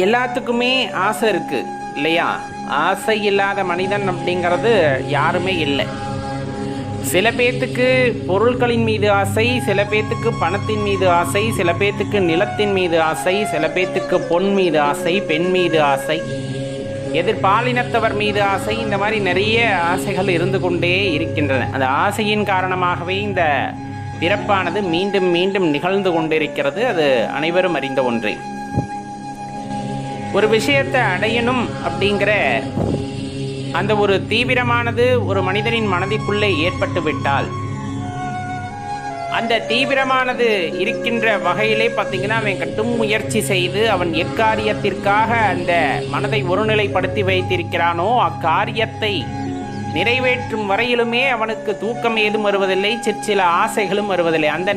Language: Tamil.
எல்லாத்துக்குமே ஆசை இருக்கு இல்லையா? ஆசை இல்லாத மனிதன் அப்படிங்கிறது யாருமே இல்லை. சில பேர்த்துக்கு பொருட்களின் மீது ஆசை, சில பேர்த்துக்கு பணத்தின் மீது ஆசை, சில பேர்த்துக்கு நிலத்தின் மீது ஆசை, சில பேர்த்துக்கு பொன் மீது ஆசை, பெண் மீது ஆசை, எதிர்பாலினத்தவர் மீது ஆசை, இந்த மாதிரி நிறைய ஆசைகள் இருந்து கொண்டே இருக்கின்றன. அந்த ஆசையின் காரணமாகவே இந்த பிறப்பானது மீண்டும் மீண்டும் நிகழ்ந்து கொண்டிருக்கிறது. அது அனைவரும் அறிந்த ஒன்றே. ஒரு விஷயத்தை அடையணும் அப்படிங்கிற அந்த ஒரு தீவிரமானது ஒரு மனிதனின் மனதிற்குள்ளே ஏற்பட்டு விட்டால், அந்த தீவிரமானது இருக்கின்ற வகையிலே பார்த்தீங்கன்னா அவன் கட்டும் முயற்சி செய்து அவன் எக்காரியத்திற்காக அந்த மனதை ஒருநிலைப்படுத்தி வைத்திருக்கிறானோ அக்காரியத்தை நிறைவேற்றும் வரையிலுமே அவனுக்கு தூக்கம் ஏதும் வருவதில்லை, சிற்சில ஆசைகளும் வருவதில்லை. அந்த